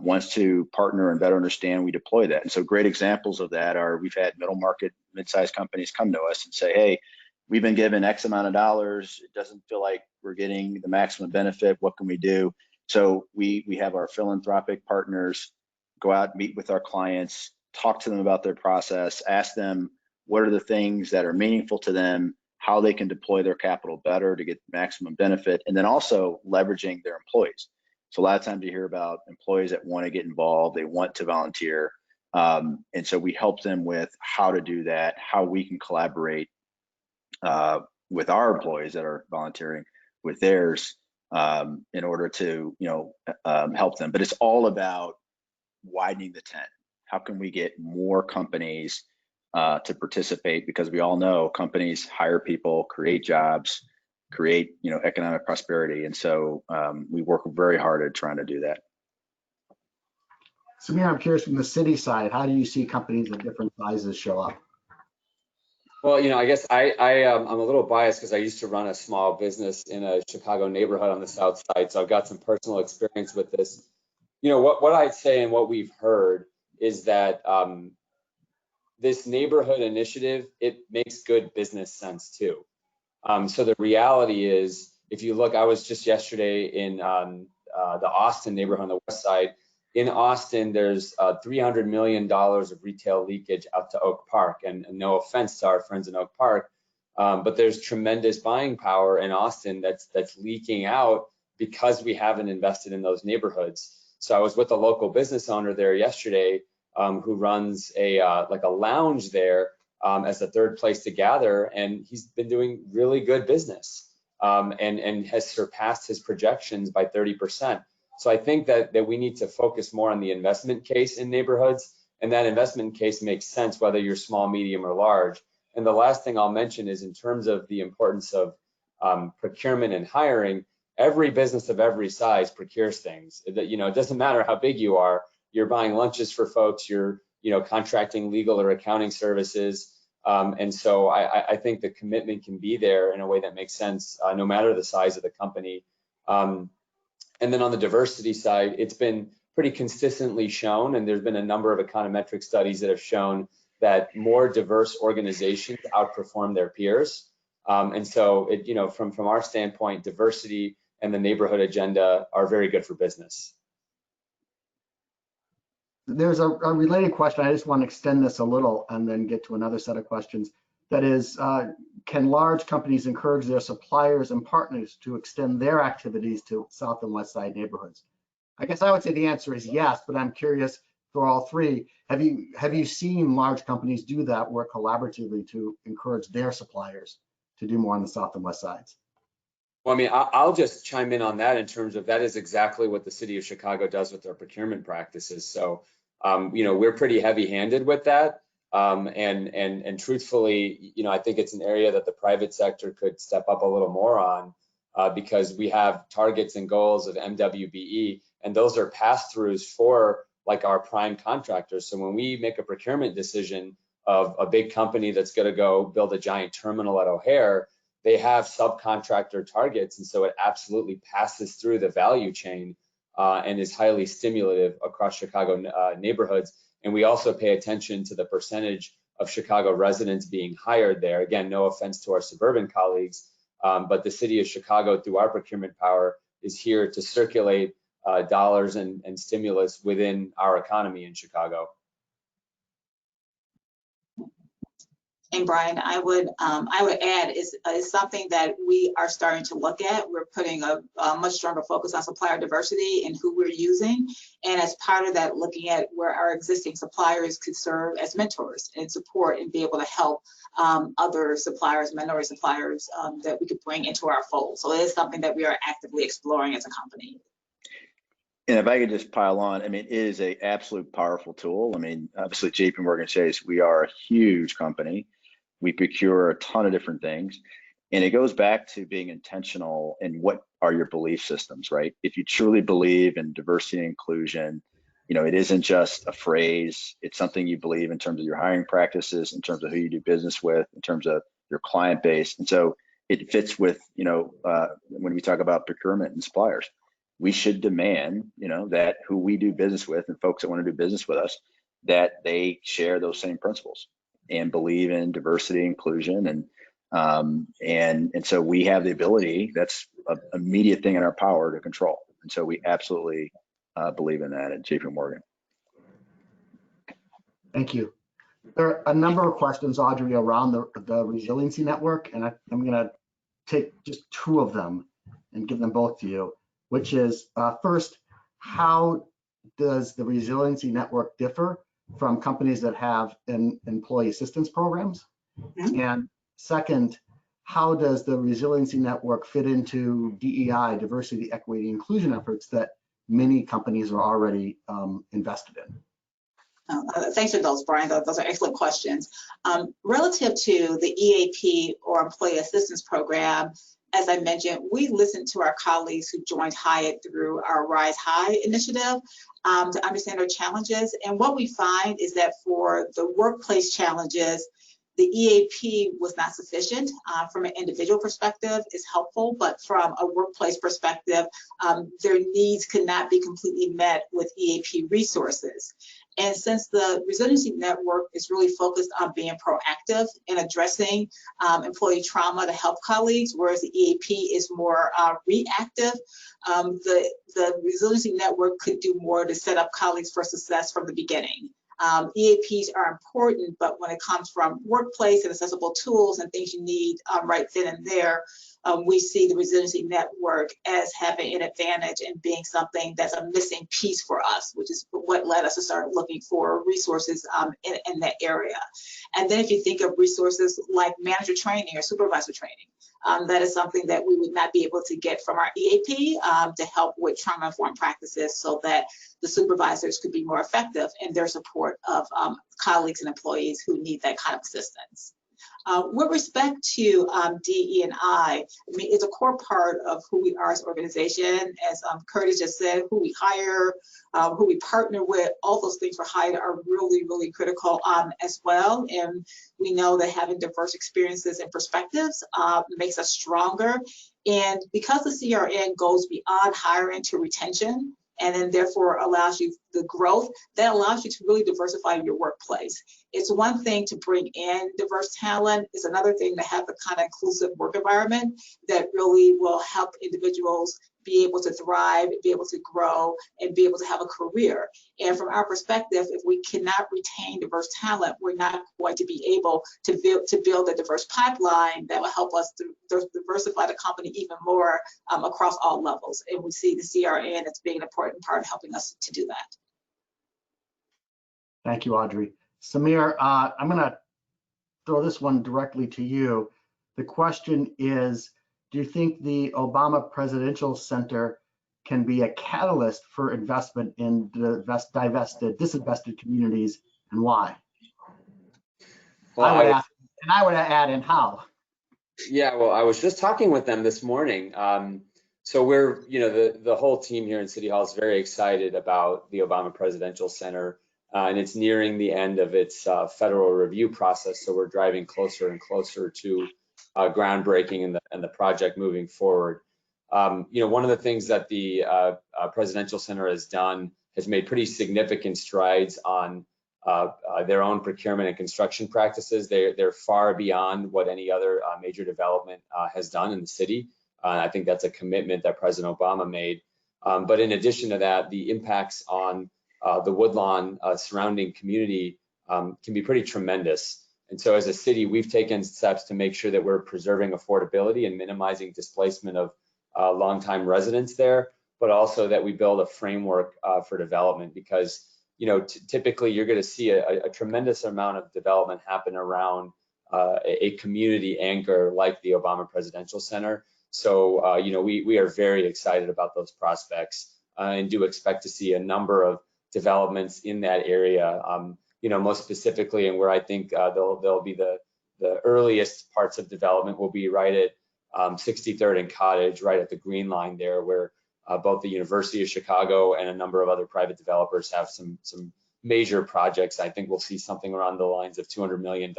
wants to partner and better understand, we deploy that. And so great examples of that are we've had middle market, mid-sized companies come to us and say, hey, we've been given X amount of dollars. It doesn't feel like we're getting the maximum benefit. What can we do? So we have our philanthropic partners go out, meet with our clients, talk to them about their process, ask them what are the things that are meaningful to them, how they can deploy their capital better to get maximum benefit, and then also leveraging their employees. So a lot of times you hear about employees that want to get involved, they want to volunteer. And so we help them with how to do that, how we can collaborate with our employees that are volunteering with theirs in order to, help them. But it's all about widening the tent. How can we get more companies to participate? Because we all know companies hire people, create jobs, create economic prosperity, and so we work very hard at trying to do that. Samir, I'm curious from the city side, how do you see companies of different sizes show up? Well, I guess I'm a little biased because I used to run a small business in a Chicago neighborhood on the south side, so I've got some personal experience with this. What I'd say and what we've heard is that this neighborhood initiative, it makes good business sense too. So the reality is, if you look, I was just yesterday in the Austin neighborhood on the west side. In Austin, there's $300 million of retail leakage out to Oak Park. And no offense to our friends in Oak Park, but there's tremendous buying power in Austin that's leaking out because we haven't invested in those neighborhoods. So I was with a local business owner there yesterday who runs a lounge there as a third place to gather, and he's been doing really good business and has surpassed his projections by 30%. So I think that we need to focus more on the investment case in neighborhoods, and that investment case makes sense whether you're small, medium, or large. And the last thing I'll mention is in terms of the importance of procurement and hiring, every business of every size procures things. It doesn't matter how big you are, you're buying lunches for folks, you're contracting legal or accounting services. And so I think the commitment can be there in a way that makes sense, no matter the size of the company. And then on the diversity side, it's been pretty consistently shown, and there's been a number of econometric studies that have shown that more diverse organizations outperform their peers. And so, from our standpoint, diversity and the neighborhood agenda are very good for business. There's a related question. I just want to extend this a little and then get to another set of questions. That is, can large companies encourage their suppliers and partners to extend their activities to South and West Side neighborhoods? I guess I would say the answer is yes, but I'm curious for all three. Have you seen large companies do that, work collaboratively to encourage their suppliers to do more on the South and West Sides? Well, I mean, I'll just chime in on that in terms of that is exactly what the city of Chicago does with their procurement practices. So, we're pretty heavy-handed with that. And truthfully, I think it's an area that the private sector could step up a little more on because we have targets and goals of MWBE, and those are pass-throughs for like our prime contractors. So when we make a procurement decision of a big company that's going to go build a giant terminal at O'Hare, they have subcontractor targets, and so it absolutely passes through the value chain and is highly stimulative across Chicago neighborhoods. And we also pay attention to the percentage of Chicago residents being hired there. Again, no offense to our suburban colleagues, but the city of Chicago, through our procurement power, is here to circulate dollars and stimulus within our economy in Chicago. And Brian, I would add is something that we are starting to look at. We're putting a much stronger focus on supplier diversity and who we're using. And as part of that, looking at where our existing suppliers could serve as mentors and support and be able to help other suppliers, minority suppliers that we could bring into our fold. So it is something that we are actively exploring as a company. And if I could just pile on, I mean, it is an absolute powerful tool. I mean, obviously, JP Morgan Chase, we are a huge company. We procure a ton of different things. And it goes back to being intentional in what are your belief systems, right? If you truly believe in diversity and inclusion, it isn't just a phrase. It's something you believe in terms of your hiring practices, in terms of who you do business with, in terms of your client base. And so it fits with, when we talk about procurement and suppliers, we should demand, that who we do business with and folks that want to do business with us, that they share those same principles and believe in diversity, inclusion, and so we have the ability. That's an immediate thing in our power to control, and so we absolutely believe in that at JP Morgan. Thank you. There are a number of questions, Audrey, around the Resiliency Network, and I'm going to take just two of them and give them both to you, which is first, how does the Resiliency Network differ from companies that have employee assistance programs? Mm-hmm. And second, how does the Resiliency Network fit into DEI, diversity, equity, inclusion efforts that many companies are already invested in? Thanks for those, Brian. Those are excellent questions. Relative to the EAP or Employee Assistance Program, as I mentioned, we listened to our colleagues who joined Hyatt through our Rise High initiative to understand our challenges. And what we find is that for the workplace challenges, the EAP was not sufficient. From an individual perspective, is helpful, but from a workplace perspective, their needs could not be completely met with EAP resources. And since the Resiliency Network is really focused on being proactive and addressing employee trauma to help colleagues, whereas the EAP is more reactive, the Resiliency Network could do more to set up colleagues for success from the beginning. EAPs are important, but when it comes from workplace and accessible tools and things you need right then and there, we see the Resiliency Network as having an advantage and being something that's a missing piece for us, which is what led us to start looking for resources in that area. And then if you think of resources like manager training or supervisor training, that is something that we would not be able to get from our EAP to help with trauma-informed practices so that the supervisors could be more effective in their support of colleagues and employees who need that kind of assistance. With respect to DE&I, mean, it's a core part of who we are as an organization. As Curtis just said, who we hire, who we partner with, all those things for hire are really, really critical as well. And we know that having diverse experiences and perspectives makes us stronger. And because the CRN goes beyond hiring to retention, and then therefore allows you the growth, that allows you to really diversify your workplace. It's one thing to bring in diverse talent, it's another thing to have the kind of inclusive work environment that really will help individuals be able to thrive, be able to grow, and be able to have a career. And from our perspective, if we cannot retain diverse talent, we're not going to be able to build a diverse pipeline that will help us to diversify the company even more across all levels. And we see the CRN as being an important part of helping us to do that. Thank you, Audrey. Samir, I'm going to throw this one directly to you. The question is, do you think the Obama Presidential Center can be a catalyst for investment in disinvested communities, and why? Well, I would add in how. Yeah, well, I was just talking with them this morning. So we're, the whole team here in City Hall is very excited about the Obama Presidential Center, and it's nearing the end of its federal review process. So we're driving closer and closer to groundbreaking and the project moving forward. One of the things that the Presidential Center has done has made pretty significant strides on their own procurement and construction practices. They're far beyond what any other major development has done in the city. I think that's a commitment that President Obama made. But in addition to that, the impacts on the Woodlawn surrounding community can be pretty tremendous. And so as a city, we've taken steps to make sure that we're preserving affordability and minimizing displacement of longtime residents there, but also that we build a framework for development, because typically you're going to see a tremendous amount of development happen around a community anchor like the Obama Presidential Center. So we are very excited about those prospects and do expect to see a number of developments in that area. Most specifically, and where I think there'll be the earliest parts of development will be right at 63rd and Cottage, right at the Green Line there, where both the University of Chicago and a number of other private developers have some major projects. I think we'll see something around the lines of $200 million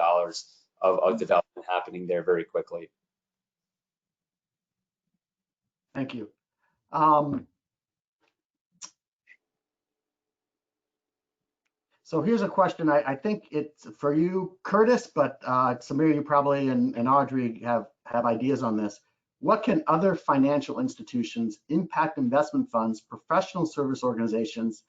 of development happening there very quickly. Thank you. So here's a question. I think it's for you, Curtis, but Samir, you probably and Audrey have ideas on this. What can other financial institutions, impact investment funds, professional service organizations,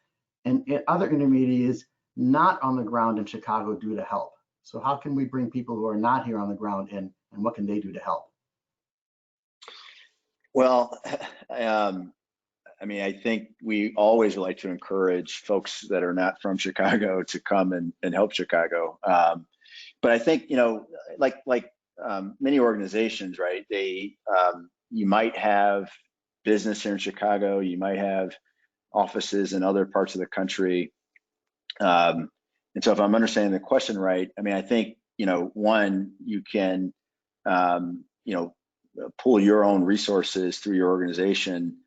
and other intermediaries not on the ground in Chicago do to help? So how can we bring people who are not here on the ground in, and what can they do to help? Well, I think we always like to encourage folks that are not from Chicago to come and help Chicago. But I think, like many organizations, right? You might have business here in Chicago, you might have offices in other parts of the country. And so if I'm understanding the question right, I think, one, you can, pool your own resources through your organization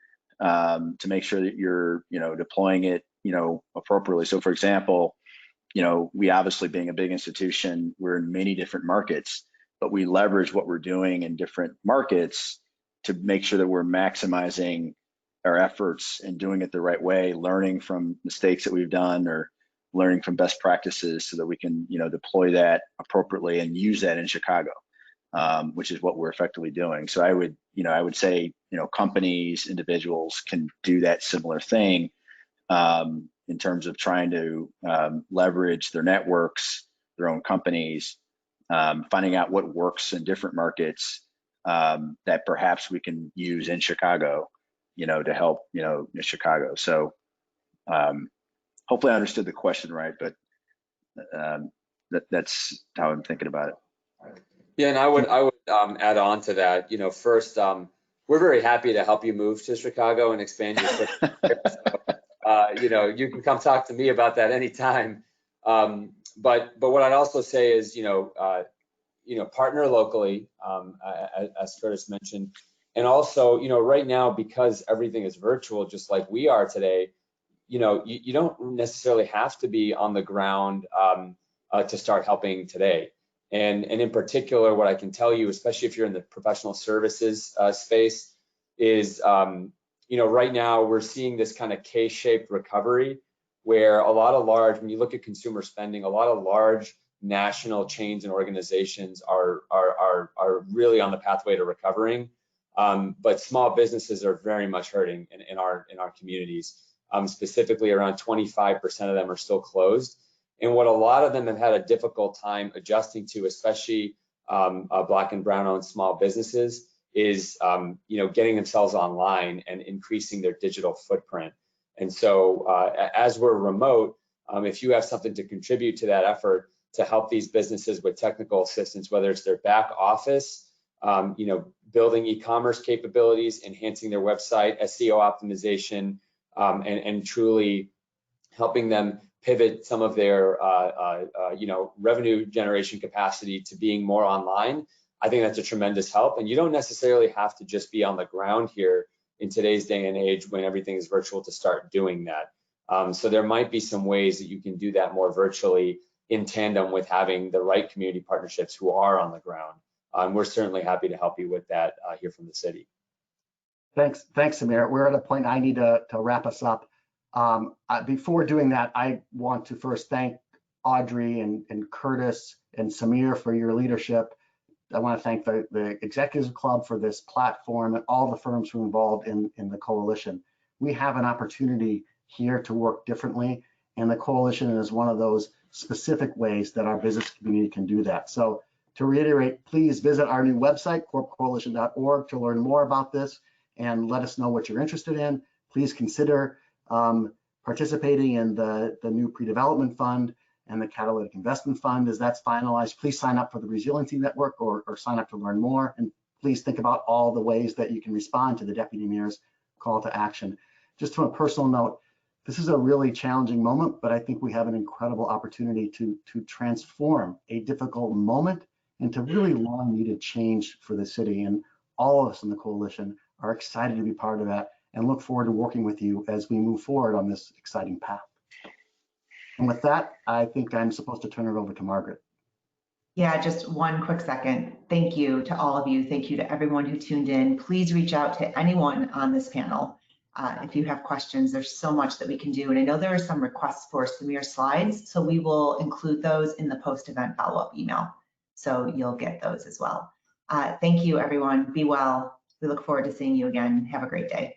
to make sure that you're, deploying it, appropriately. So for example, we obviously, being a big institution, we're in many different markets, but we leverage what we're doing in different markets to make sure that we're maximizing our efforts and doing it the right way, learning from mistakes that we've done or learning from best practices so that we can, deploy that appropriately and use that in Chicago, which is what we're effectively doing. So I would say, companies, individuals can do that similar thing in terms of trying to leverage their networks, their own companies, finding out what works in different markets that perhaps we can use in Chicago, to help, Chicago. So hopefully I understood the question right, but that's how I'm thinking about it. Yeah, and I would add on to that. First, we're very happy to help you move to Chicago and expand your footprint. So, you can come talk to me about that anytime. But what I'd also say is, partner locally, as Curtis mentioned. And also, right now, because everything is virtual, just like we are today, you don't necessarily have to be on the ground to start helping today. And in particular, what I can tell you, especially if you're in the professional services space, is right now we're seeing this kind of K-shaped recovery, where a lot of when you look at consumer spending, a lot of large national chains and organizations are really on the pathway to recovering, but small businesses are very much hurting in our communities. Specifically, around 25% of them are still closed. And what a lot of them have had a difficult time adjusting to, especially Black and Brown-owned small businesses, is getting themselves online and increasing their digital footprint. And so, as we're remote, if you have something to contribute to that effort to help these businesses with technical assistance, whether it's their back office, building e-commerce capabilities, enhancing their website, SEO optimization, and truly helping them pivot some of their revenue generation capacity to being more online, I think that's a tremendous help. And you don't necessarily have to just be on the ground here in today's day and age when everything is virtual to start doing that. So there might be some ways that you can do that more virtually in tandem with having the right community partnerships who are on the ground. We're certainly happy to help you with that here from the city. Thanks, Samir. We're at a point I need to wrap us up. Before doing that, I want to first thank Audrey and Curtis and Samir for your leadership. I want to thank the Executives Club for this platform and all the firms who are involved in the coalition. We have an opportunity here to work differently, and the coalition is one of those specific ways that our business community can do that. So to reiterate, please visit our new website, corpcoalition.org, to learn more about this and let us know what you're interested in. Please consider participating in the new pre-development fund and the Catalytic investment fund. As that's finalized, please sign up for the Resiliency Network or sign up to learn more. And please think about all the ways that you can respond to the Deputy Mayor's call to action. Just from a personal note, this is a really challenging moment, but I think we have an incredible opportunity to transform a difficult moment into really long needed change for the city. And all of us in the coalition are excited to be part of that and look forward to working with you as we move forward on this exciting path. And with that, I think I'm supposed to turn it over to Margaret. Yeah, just one quick second. Thank you to all of you. Thank you to everyone who tuned in. Please reach out to anyone on this panel if you have questions. There's so much that we can do. And I know there are some requests for Samir slides, so we will include those in the post-event follow-up email. So you'll get those as well. Thank you, everyone. Be well. We look forward to seeing you again. Have a great day.